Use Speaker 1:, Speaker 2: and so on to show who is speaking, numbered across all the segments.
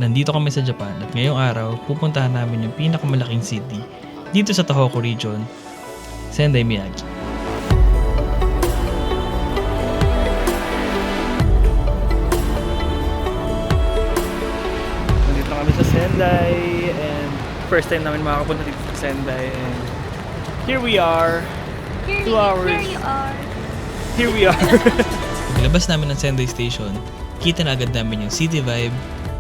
Speaker 1: Nandito kami sa Japan at ngayong araw pupuntahan namin yung pinakamalaking city dito sa Tohoku Region, Sendai, Miyagi. Nandito na kami sa Sendai and first time namin makakapunta dito sa Sendai and here we are. 2 hours. Here we are. Paglabas namin ng Sendai Station, kita na agad namin yung city vibe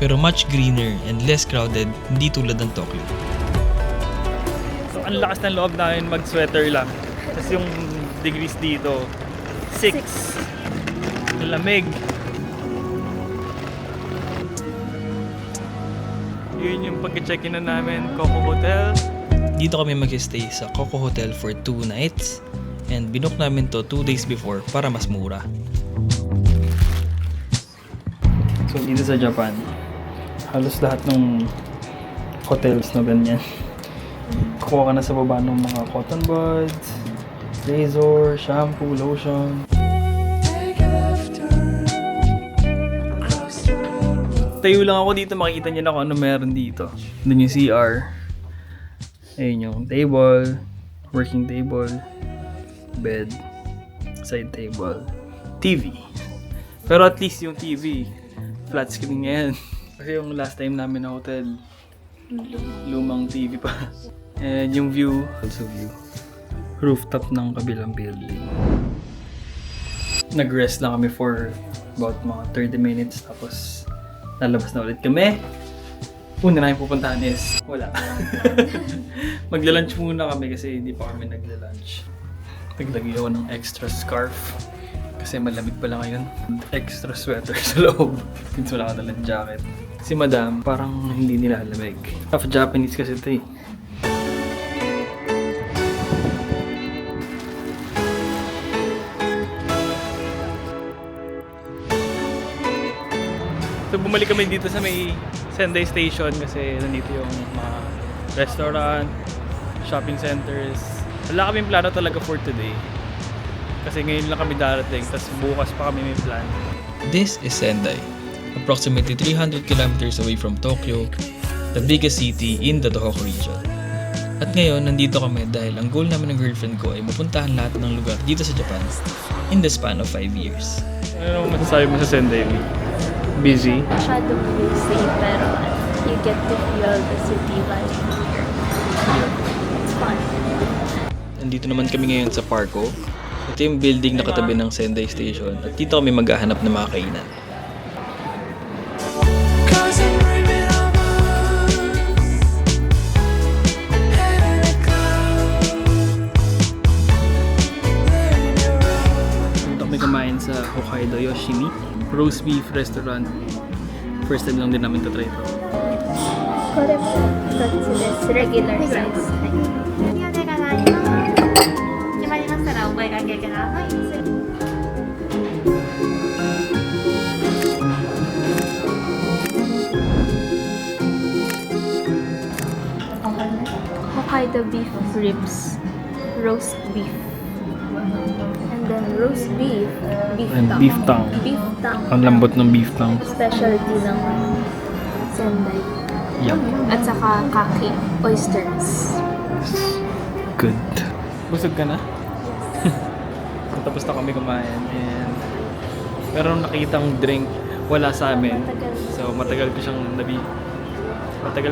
Speaker 1: pero much greener and less crowded, hindi tulad ng Tokyo. So ang lakas ng loob namin mag-sweater lang. Tapos yung degrees dito, 6. Lamig. Yun yung pag-check-in na namin, Coco Hotel. Dito kami mag-stay sa Coco Hotel for 2 nights. And binook namin to 2 days before para mas mura. So dito sa Japan, halos lahat ng hotels na ganyan. Kukuha ka na sa baba ng mga cotton buds, razor, shampoo, lotion. Tayo lang ako dito, makikita niyo na kung ano meron dito. Doon yung CR. Ayun yung table, working table, bed, side table, TV. Pero at least yung TV, flat screen ngayon. Kasi yung last time namin na hotel, lumang TV pa. And yung view, also view, rooftop ng kabilang building. Nag-rest lang kami for about mga 30 minutes tapos lalabas na ulit kami. Una na yung pupuntahan is wala. Magla-lunch muna kami kasi hindi pa kami nagla-lunch. Naglagay ako ng extra scarf kasi malamig pala ngayon. Extra sweater sa loob since wala ka dalang jacket. Si madam parang hindi nilalamig. Half Japanese kasi ito eh. So bumalik kami dito sa may Sendai Station kasi nandito yung mga restaurant, shopping centers. Wala kaming plano talaga for today. Kasi ngayon lang kami darating, tapos bukas pa kami may plan. This is Sendai, approximately 300 kilometers away from Tokyo, the biggest city in the Tohoku region. At ngayon, nandito kami dahil ang goal namin ng girlfriend ko ay mapuntahan lahat ng lugar dito sa Japan in the span of 5 years. Ano masasabi mo sa Sendai? Busy?
Speaker 2: Masyadong busy, pero you get to feel the city vibe here.
Speaker 1: Yeah.
Speaker 2: It's fun.
Speaker 1: Nandito naman kami ngayon sa Parco. Ito yung building na katabi ng Sendai Station at dito kami maghahanap ng mga kainan. Dito kami kumain sa Hokkaido Yoshimi Roast Beef Restaurant. First time lang din namin to try ito.
Speaker 2: これも一つです。regular size。決まりましたらお声掛けください。Hokkaido beef ribs, roast beef, and then roast beef,
Speaker 1: And beef tongue.
Speaker 2: beef tongue,
Speaker 1: Ang lambot ng beef tongue.
Speaker 2: specialty ng Sendai.
Speaker 1: Yup.
Speaker 2: At saka kaki, oysters.
Speaker 1: Good. Busog ka na? So, tapos na kami kumain and meron nakitang drink wala sa amin. So matagal ko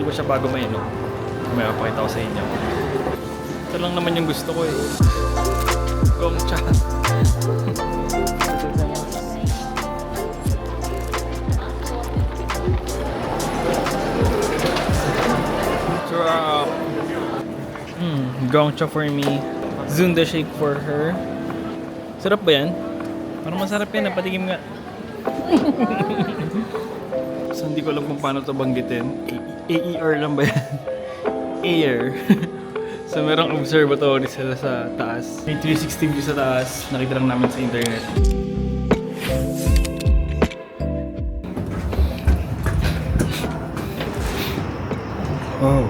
Speaker 1: siya bago mainom. May mapakita ko sa inyo. Ito lang naman yung gusto ko eh. Gongcha. Gongcha for me. Zunda shake for her. Sarap ba yan? Parang masarap yan. Patigim nga. So hindi ko alam kung paano ito banggitin. AER lang ba yan? Air. So merong observatory sila sa taas. May 360 view sa taas. Nakita lang namin sa internet. Oh.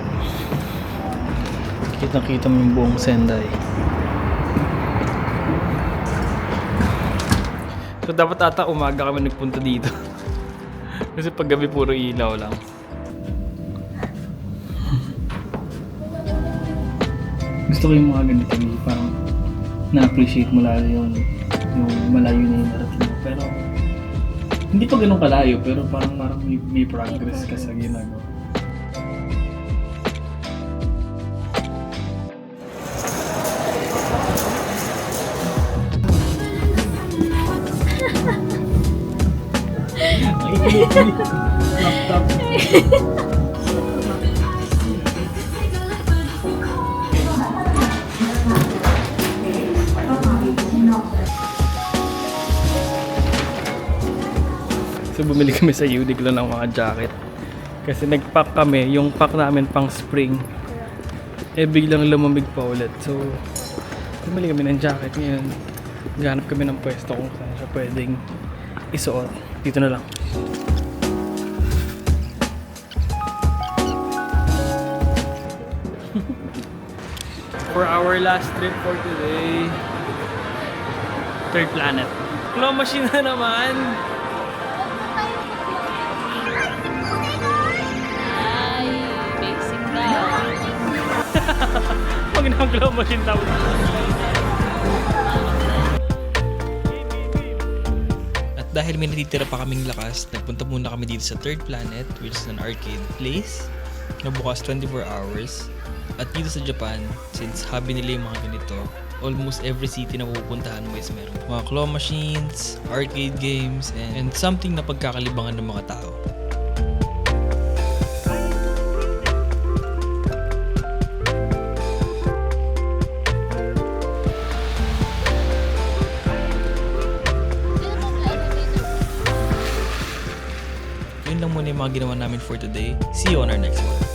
Speaker 1: Kitang-kita mo yung buong Sendai. So dapat ata umaga kami nagpunta dito. Kasi pag gabi puro ilaw lang. gusto ko yung mga ganito, parang na-appreciate mo lalo yung malayo na yung narating mo. Pero, hindi pa ganun kalayo, pero parang may progress ka sa ginagawa. Laptop. So bumili kami sa Uniqlo ng mga jacket. Kasi nag-pack kami, yung pack namin pang spring. Eh biglang lumamig pa ulit. So bumili kami ng jacket ngayon. Naghanap kami ng pwesto kung saan siya pwedeng isuot. Dito na lang. For our last trip for today, Third Planet. Claw machine na naman!
Speaker 2: Ay, basic daw.
Speaker 1: Pag nang-claw machine daw.
Speaker 3: At dahil may natitira pa kaming lakas, nagpunta muna kami dito sa Third Planet, which is an arcade place na bukas 24 hours. At dito sa Japan, since hobby nila yung mga ganito, almost every city na pupuntahan mo is meron mga claw machines, arcade games, and something na pagkakalibangan ng mga tao. Yun lang muna yung mga ginawa namin for today. See you on our next one.